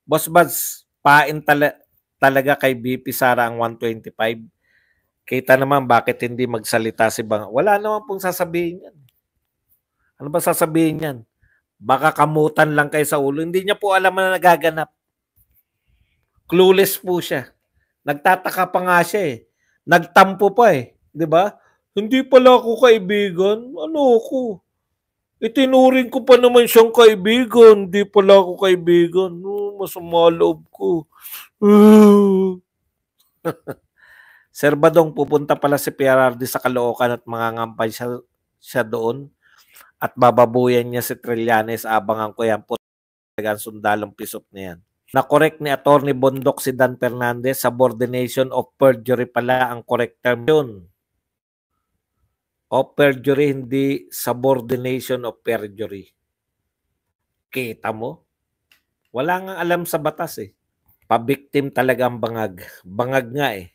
Boss Buds, talaga kay BP Sara ang 125. Kita naman bakit hindi magsalita si Bang. Wala naman pong sasabihin yan. Ano ba sasabihin yan? Baka kamutan lang kayo sa ulo. Hindi niya po alam na nagaganap. Clueless po siya. Nagtataka pa nga siya eh. Nagtampo pa eh. Di ba? Hindi pala ako kaibigan. Ano ako? Itinuring ko pa naman siyang kaibigan. Hindi pala ako kaibigan. No, masama loob ko. Sir Badong, pupunta pala si PRRD sa Caloocan at mangangampay siya doon at bababuyan niya si Trillanes. Abangan ko yan po talagang sundalong pisot na yan. Na-correct ni Atty. Bondok si Dan Fernandez, subordination of perjury pala ang correct term yun. Of perjury, hindi subordination of perjury. Kita mo? Wala nga alam sa batas eh. Pabiktim talaga ang bangag. Bangag nga eh.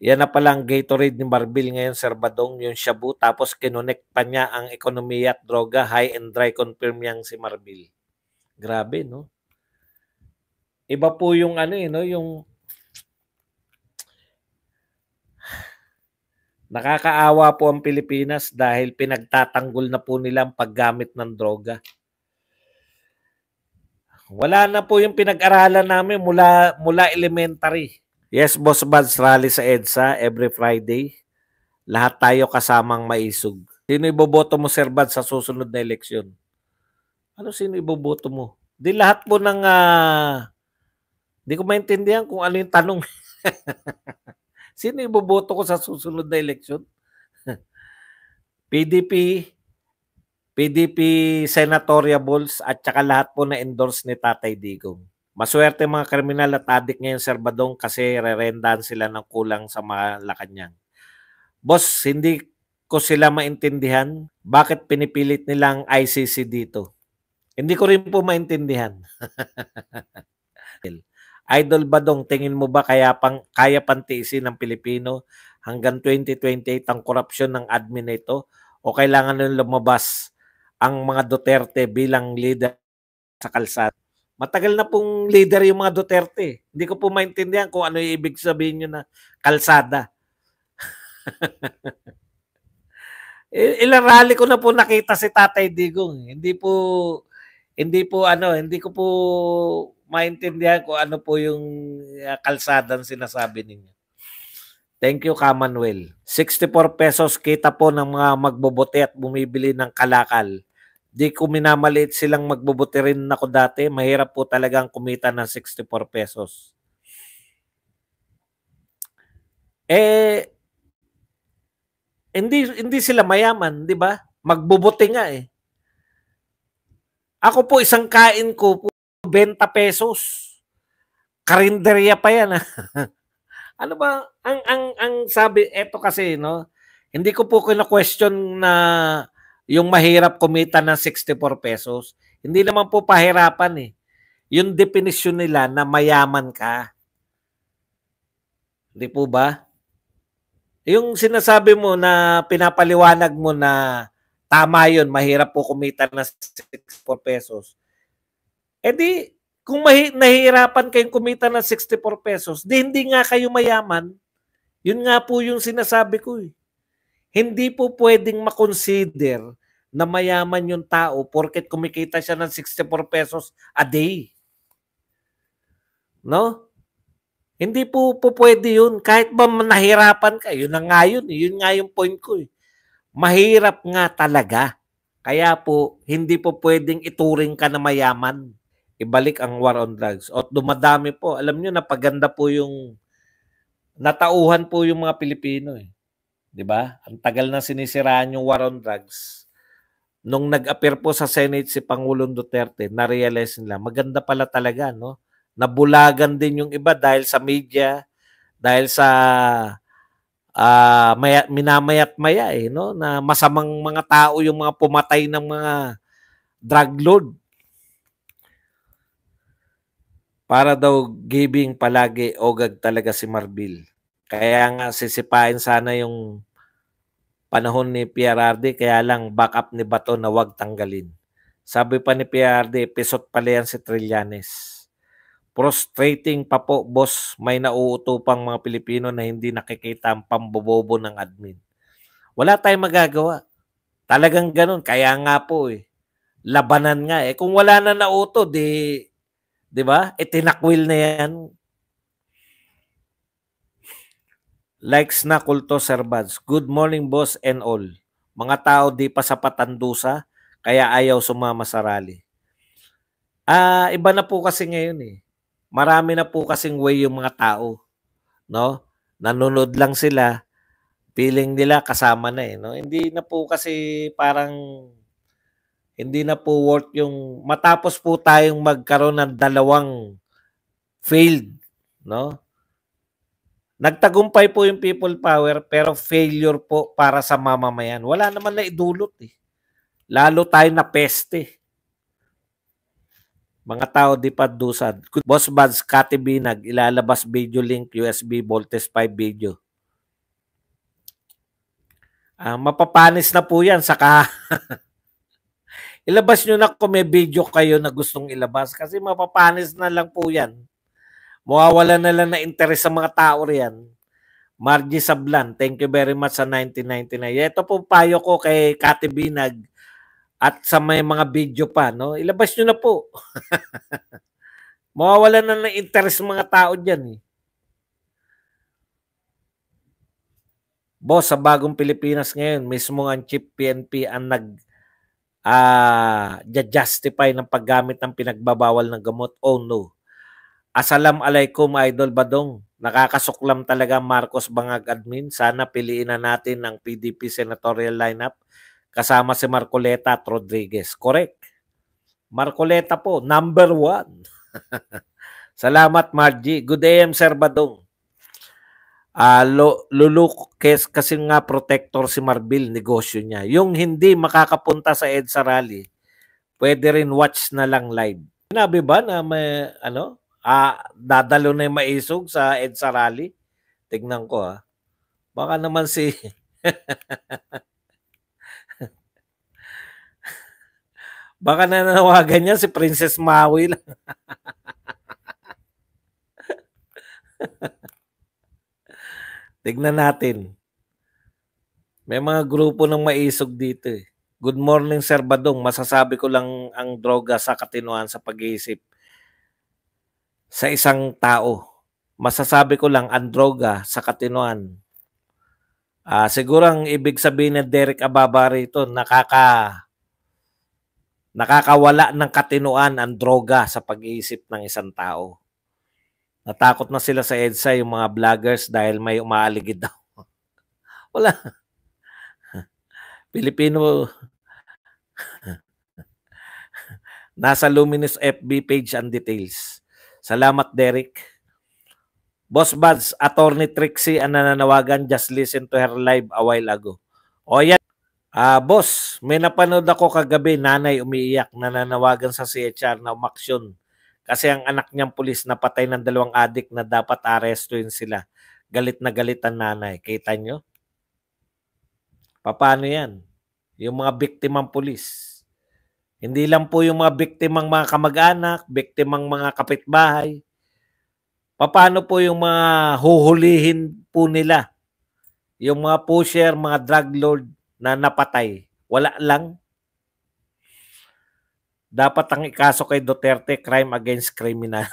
Yan na palang Gatorade ni Marbil ngayon, Sir Badong, yung shabu. Tapos kinonect pa niya ang ekonomiya at droga. High and dry confirm yang si Marbil. Grabe, no? Iba po yung ano eh, no? Yung nakakaawa po ang Pilipinas dahil pinagtatanggol na po nila ang paggamit ng droga. Wala na po yung pinag-aralan namin mula elementary. Yes, Boss Buds, rally sa EDSA every Friday. Lahat tayo kasamang maisog. Sino iboboto mo, Sir Buds, sa susunod na eleksyon? Ano sino iboboto mo? Di lahat po ng... di ko maintindihan kung ano yung tanong. Sino iboboto ko sa susunod na eleksyon? PDP senatoriables at saka lahat po na endorse ni Tatay Digong. Maswerte mga kriminal at adik ngayon, Sir Badong, kasi rerendahan sila ng kulang sa Malacanang. Boss, hindi ko sila maintindihan bakit pinipilit nilang ICC dito. Hindi ko rin po maintindihan. Idol Badong, tingin mo ba kaya pantiisin ng Pilipino hanggang 2028 ang korupsyon ng admin na ito o kailangan nang lumabas ang mga Duterte bilang leader sa kalsada? Matagal na pong leader yung mga Duterte. Hindi ko po maintindihan kung ano yung ibig sabihin nyo na kalsada. Ilang rally ko na po nakita si Tatay Digong. Hindi ko po maintindihan kung ano po yung kalsadang sinasabi ninyo. Thank you, Kamanuel. 64 pesos kita po ng mga magbobote at bumibili ng kalakal. Di ko minamaliit silang magbobote rin ako dati. Mahirap po talagang kumita ng 64 pesos. Hindi sila mayaman, di ba? Magbobote nga eh. Ako po, isang kain ko po, 20 pesos. Karinderya pa yan. Ano ba? Ang sabi, eto kasi, no? Hindi ko po kina-question na yung mahirap kumita ng 64 pesos. Hindi naman po pahirapan eh. Yung definition nila na mayaman ka. Hindi po ba? Yung sinasabi mo na pinapaliwanag mo na tama yun, mahirap po kumita ng 64 pesos. Eh di, kung nahihirapan kayong kumita ng 64 pesos, di hindi nga kayo mayaman. Yun nga po yung sinasabi ko eh. Hindi po pwedeng makonsider na mayaman yung tao porket kumikita siya ng 64 pesos a day. No? Hindi po pwede yun. Kahit ba nahirapan ka, yun na nga yun. Yun nga yung point ko eh. Mahirap nga talaga. Kaya po, hindi po pwedeng ituring ka na mayaman. Ibalik ang war on drugs. O dumadami po. Alam nyo, napaganda po yung natauhan po yung mga Pilipino eh. 'Di ba? Ang tagal na sinisiraan yung war on drugs. Nung nag-appear po sa Senate si Pangulong Duterte, na-realize nila, maganda pala talaga, no? Nabulagan din yung iba dahil sa media, dahil sa minamayat-maya eh, no? Na masamang mga tao yung mga pumatay ng mga drug lord. Para daw giving palagi, ogag talaga si Marbil. Kaya nga sisipain sana yung panahon ni PRRD, kaya lang backup ni Bato na wag tanggalin. Sabi pa ni PRRD, pisot pala yan si Trillanes. Frustrating pa po, boss. May nauutupang mga Pilipino na hindi nakikita ang pambobobo ng admin. Wala tayong magagawa. Talagang ganun. Kaya nga po labanan nga eh. Kung wala na nauto, di ba? Tinakwil na yan. Likes na kulto, Sir Bads. Good morning, boss and all. Mga tao di pa sapat ang dusa, kaya ayaw sumama sa rally. Iba na po kasi ngayon eh. Marami na po kasing way yung mga tao, no? Nanonood lang sila, feeling nila kasama na eh, no? Hindi na po kasi parang hindi na po worth yung matapos po tayong magkaroon ng dalawang failed, no? Nagtagumpay po yung people power pero failure po para sa mamamayan. Wala naman na idulot eh. Lalo tayo na peste. Mga tao di pa dusad. Boss Buds, Kati Binag, ilalabas video link, USB, Voltes 5 video. Mapapanis na po yan. Saka ilabas nyo na kung may video kayo na gustong ilabas. Kasi mapapanis na lang po yan. Mawawala na lang na interes sa mga tao riyan. Margie Sablan, thank you very much sa 1999. Ito po payo ko kay Kati Binag at sa may mga video pa, no? Ilabas nyo na po. Mawawala na ng interest mga tao dyan. Boss, sa bagong Pilipinas ngayon, mismo ang chief PNP ang justify ng paggamit ng pinagbabawal ng gamot. Oh no. Assalamualaikum, Idol Badong. Nakakasuklam talaga Marcos Bangag admin. Sana piliin na natin ang PDP senatorial lineup kasama si Marcoleta at Rodriguez. Correct. Marcoleta po, number 1. Salamat, Margie. Good AM, Sir Badong. Luluk kasi nga protector si Marbil, negosyo niya. Yung hindi makakapunta sa EDSA rally, pwede rin watch na lang live. Sinabi ba na may, dadalo na yung maisog sa EDSA rally? Tignan ko ha. Baka naman si... Baka nanawagan niya si Princess Maui lang. Tignan natin. May mga grupo ng maisog dito eh. Good morning, Sir Badong. Masasabi ko lang ang droga sa katinuan sa pag-iisip sa isang tao. Masasabi ko lang ang droga sa katinuan. Siguro ang ibig sabihin ni Derek Ababa rito, nakakawala ng katinuan ang droga sa pag-iisip ng isang tao. Natakot na sila sa EDSA yung mga vloggers dahil may umaaligid daw. Wala. Pilipino. Nasa Luminous FB page ang details. Salamat, Derek. Boss Buds, Attorney Trixie ang nananawagan. Just listen to her live a while ago. O yan. Boss, may napanood ako kagabi, nanay umiiyak, nananawagan sa CHR na umaksyon. Kasi ang anak niyang pulis napatay ng 2 adik na dapat arestuin sila. Galit na galit ang nanay. Kita nyo? Paano yan? Yung mga biktimang pulis. Hindi lang po yung mga biktimang mga kamag-anak, biktimang mga kapitbahay. Paano po yung mga huhulihin po nila? Yung mga pusher, mga drug lord na napatay. Wala lang. Dapat ang ikaso kay Duterte, crime against criminal.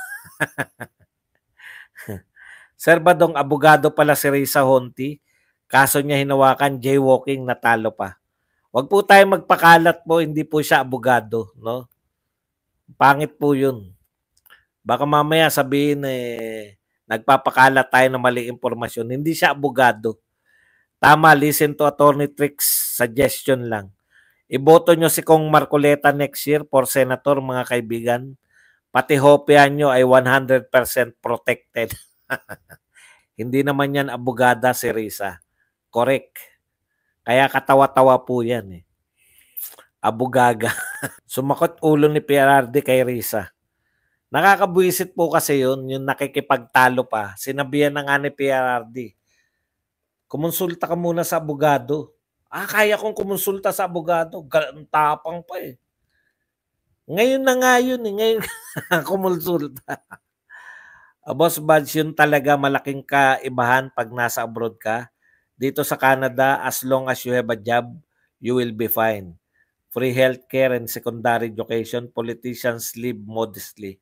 Sir Badong, abogado pala si Risa Honti. Kaso niya hinawakan, jaywalking, natalo pa. Huwag po tayo magpakalat po, hindi po siya abogado. No? Pangit po yun. Baka mamaya sabihin nagpapakalat tayo ng maling impormasyon. Hindi siya abogado. Tama, listen to Attorney Tricks, suggestion lang. Iboto nyo si Kong Marcoleta next year for senator, mga kaibigan. Pati hopya nyo ay 100% protected. Hindi naman yan abogada si Risa. Correct. Kaya katawa-tawa po yan eh. Abugaga. Sumakot ulo ni PRRD kay Risa. Nakakabuisit po kasi yun, yung nakikipagtalo pa. Sinabihan na nga ni PRRD. Kumonsulta ka muna sa abogado. Kaya kong kumonsulta sa abogado. Tapang pa eh. Ngayon na nga yun eh. Ngayon kumonsulta. Boss Buds, yun talaga malaking kaibahan pag nasa abroad ka. Dito sa Canada, as long as you have a job, you will be fine. Free healthcare and secondary education, politicians live modestly.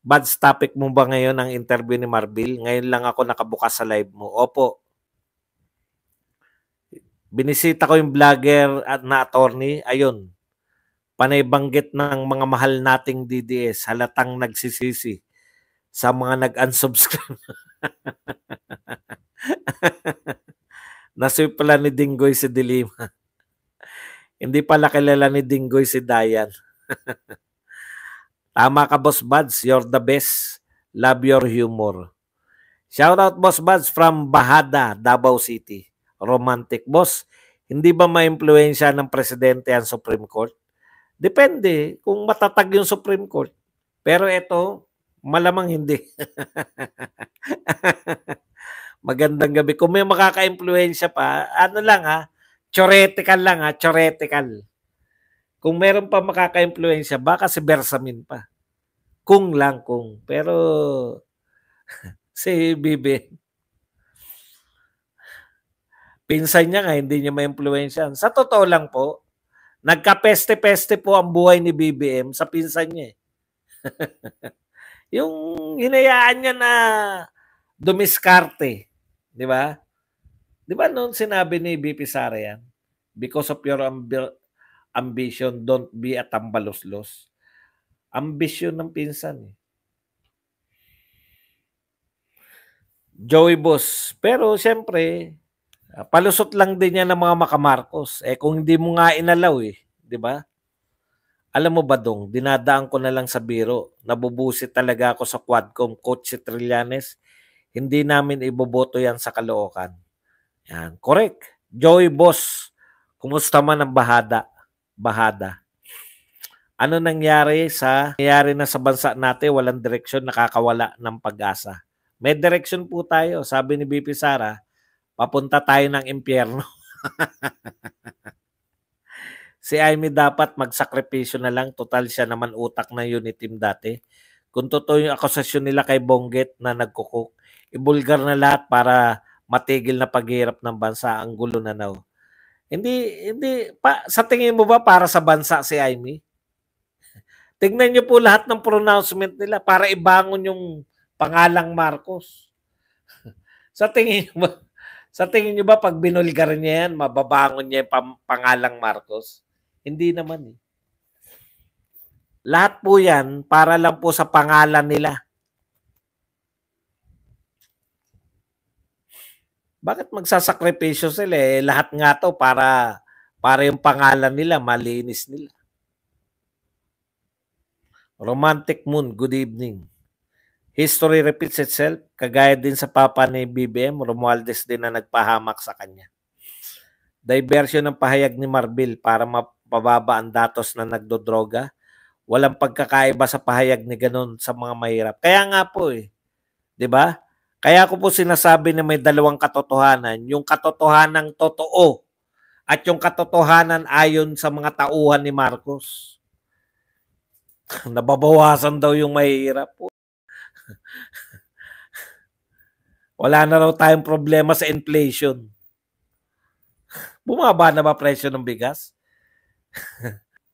Buds, topic mo ba ngayon ang interview ni Marbil? Ngayon lang ako nakabukas sa live mo. Opo, binisita ko yung vlogger at na attorney. Ayun, panay banggit ng mga mahal nating DDS, halatang nagsisisi sa mga nag-unsubscribe. Nasweep pala ni Dinggoy si Dilima. Hindi pala kilala ni Dinggoy si Dayan. Tama ka, Boss Buds. You're the best. Love your humor. Shout out, Boss Buds from Bahada, Davao City. Romantic. Boss, hindi ba ma-impluensya ng presidente ang Supreme Court? Depende kung matatag yung Supreme Court. Pero ito, malamang hindi. Magandang gabi. Kung may makaka-impluensya pa, ano lang ha, theoretical lang ha, theoretical. Kung meron pa makaka-impluensya, baka si Bersamin pa. Kung lang, kung. Pero si Bibi, pinsan niya nga, hindi niya ma-impluensyan. Sa totoo lang po, nagka-peste-peste po ang buhay ni BBM sa pinsan niya. Yung hinayaan niya na dumiskarte. Di ba? Di ba noon sinabi ni BP Sara yan? Because of your ambition, don't be a tambaluslos. Ambisyon ng pinsan. Joey Boss. Pero siyempre, palusot lang din yan ng mga makamarcos. Kung hindi mo nga inalaw di ba? Alam mo ba dong, dinadaan ko na lang sa biro. Nabubusit talaga ako sa Quadcom, Coach si Trillanes. Hindi namin iboboto yan sa Caloocan. Yan, correct. Joey Boss, kumusta man ang Bahada? Ano nangyari na sa bansa natin, walang direksyon, nakakawala ng pag-asa. May direksyon po tayo, sabi ni BP Sara, papunta tayo ng impyerno. Si Amy dapat magsakripisyo na lang, total siya naman utak ng unit team dati. Kung totoo yung akusasyon nila kay Bonggit na nagkukuk, ibulgar na lahat para matigil na paghihirap ng bansa, ang gulo na now. Hindi pa, sa tingin mo ba para sa bansa si Amy? Tingnan niyo po lahat ng pronouncement nila para ibangon yung pangalang Marcos. Sa tingin niyo ba pag binulgar niya yan, mababangon niya yung pangalang Marcos? Hindi naman Lahat po yan para lang po sa pangalan nila. Bakit magsasakripisyo sila lahat nga to para yung pangalan nila, malinis nila. Romantic Moon, good evening. History repeats itself, kagaya din sa papa ni BBM, Romualdez din na nagpahamak sa kanya. Diversion ng pahayag ni Marbil para mapababa ang datos na nagdodroga. Walang pagkakaiba sa pahayag ni ganun sa mga mahirap. Kaya nga po di ba? Kaya ko po sinasabi na may dalawang katotohanan. Yung katotohanan totoo at yung katotohanan ayon sa mga tauhan ni Marcos. Nababawasan daw yung mahirap po. Wala na raw tayong problema sa inflation. Bumaba na ba presyo ng bigas?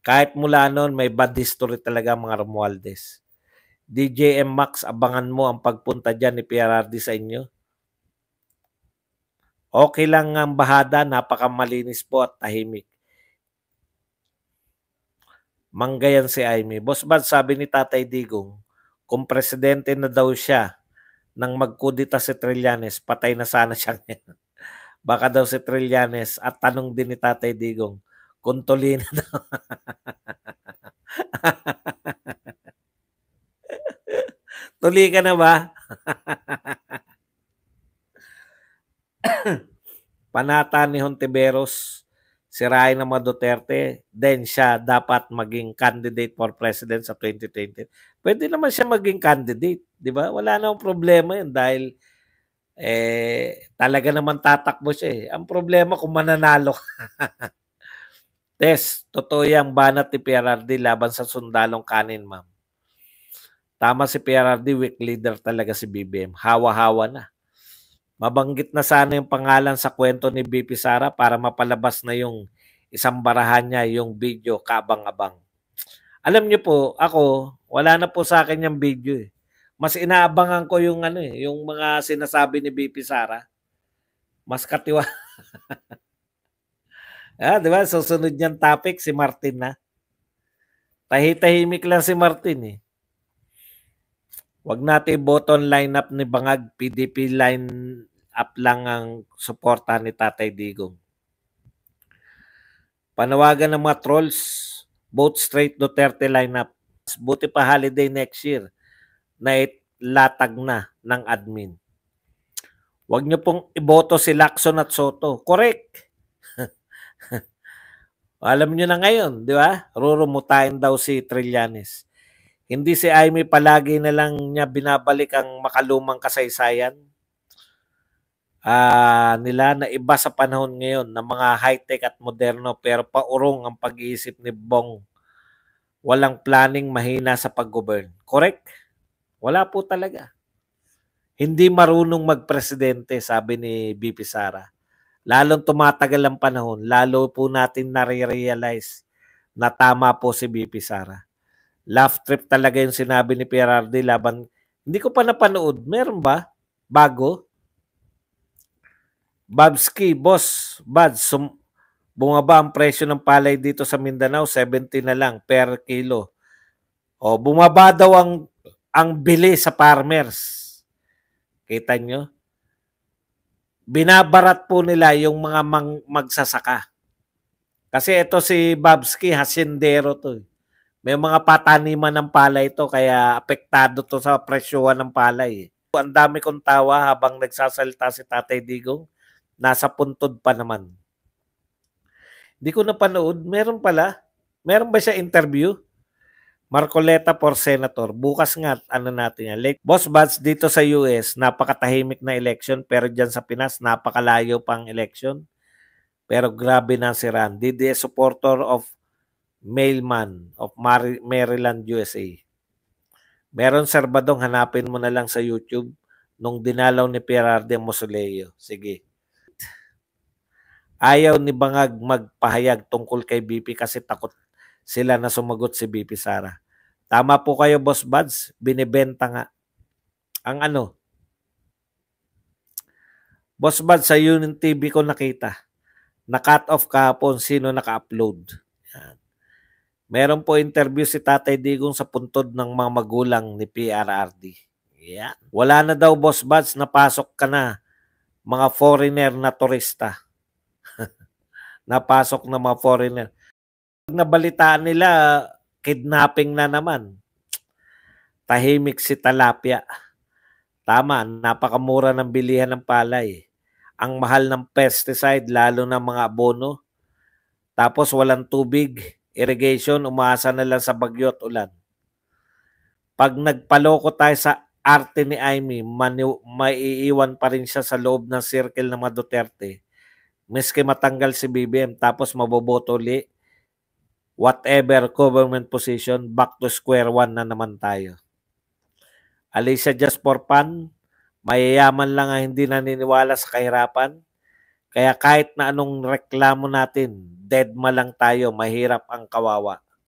Kahit mula noon, may bad history talaga mga Romualdez. DJM Max, abangan mo ang pagpunta dyan ni PRRD sa inyo. Okay lang ang Bahada, napakamalinis po at tahimik. Manggayan si Amy. Boss Bad, sabi ni Tatay Digong, kung presidente na daw siya nang magkudita si Trillanes, patay na sana siya ngayon. Baka daw si Trillanes at tanong din ni Tatay Digong, kung tuli na daw. Tuli ka na ba? Panata ni Hontiveros, sirain ng mga Duterte, then siya dapat maging candidate for president sa 2020. Pwede naman siya maging candidate, di ba? Wala namang problema yun dahil talaga naman tatakbo siya Ang problema kung mananalo Tess, totoo yung banat ni PRRD laban sa sundalong kanin, ma'am. Tama si PRRD, weak leader talaga si BBM. Hawa-hawa na. Mabanggit na sana yung pangalan sa kwento ni BP Sara para mapalabas na yung isang barahan niya, yung video, kabang-abang. Alam niyo po, ako, wala na po sa akin yung video eh. Mas inaabangan ko yung yung mga sinasabi ni BP Sara. Mas katiwa. Di ba? Susunod niyang topic si Martin na. Tahimik lang si Martin eh. Wag natin button lineup ni Bangag, PDP line up lang ang suporta ni Tatay Digong. Panawagan ng mga trolls, vote straight Duterte lineup. Buti pa holiday next year na latag na ng admin. Wag niyo pong iboto si Lacson at Soto. Correct. Alam niyo na ngayon, di ba? Rurumutain daw si Trillanes. Hindi si Aimee palagi na lang niya binabalik ang makalumang kasaysayan nila na iba sa panahon ngayon ng mga high-tech at moderno pero paurong ang pag-iisip ni Bong. Walang planning, mahina sa pag-govern. Correct? Wala po talaga. Hindi marunong magpresidente, sabi ni BP Sara. Lalong tumatagal ang panahon, lalo po natin nare-realize na tama po si BP Sara. Laugh trip talaga yung sinabi ni PRRD laban. Hindi ko pa napanood. Meron ba? Bago? Babski, boss, Bads, bumaba ang presyo ng palay dito sa Mindanao, 70 na lang per kilo. O, bumaba daw ang bili sa farmers. Kita nyo? Binabarat po nila yung mga magsasaka. Kasi ito si Babski, hasindero to. May mga pataniman ng palay ito, kaya apektado to sa presyohan ng palay. Ang dami kong tawa habang nagsasalita si Tatay Digong. Nasa puntod pa naman. Hindi ko napanood. Meron pala. Meron ba siya interview? Marcoleta for Senator. Bukas nga, natin yan. Boss Bads, dito sa US, napakatahimik na election, pero dyan sa Pinas, napakalayo pang election. Pero grabe na si Randy. The supporter of Mailman of Maryland, USA. Meron serbadong, hanapin mo na lang sa YouTube nung dinalaw ni PRRD Mosoleo. Sige. Ayaw ni Bangag magpahayag tungkol kay BP kasi takot sila na sumagot si BP Sara. Tama po kayo, Boss Buds. Binibenta nga. Ang Boss Buds, sa Union TV ko nakita. Na-cut off kahapon sino naka-upload. Yan. Meron po interview si Tatay Digong sa puntod ng mga magulang ni PRRD. Yan. Wala na daw, Boss Buds, napasok ka na. Mga foreigner na turista. Napasok na mga foreigner. Pag nabalitaan nila, kidnapping na naman. Tahimik si Talapia. Tama, napakamura ng bilihan ng palay. Ang mahal ng pesticide, lalo ng mga abono. Tapos walang tubig, irrigation, umaasa na lang sa bagyo at ulan. Pag nagpaloko tayo sa arte ni Aimee, maiiwan pa rin siya sa loob ng circle ng mga Duterte. Miski matanggal si BBM, tapos maboboto ulit, whatever government position, back to square one na naman tayo. Alicia just for fun, mayayaman lang ang hindi naniniwala sa kahirapan. Kaya kahit na anong reklamo natin, dead ma lang tayo, mahirap ang kawawa.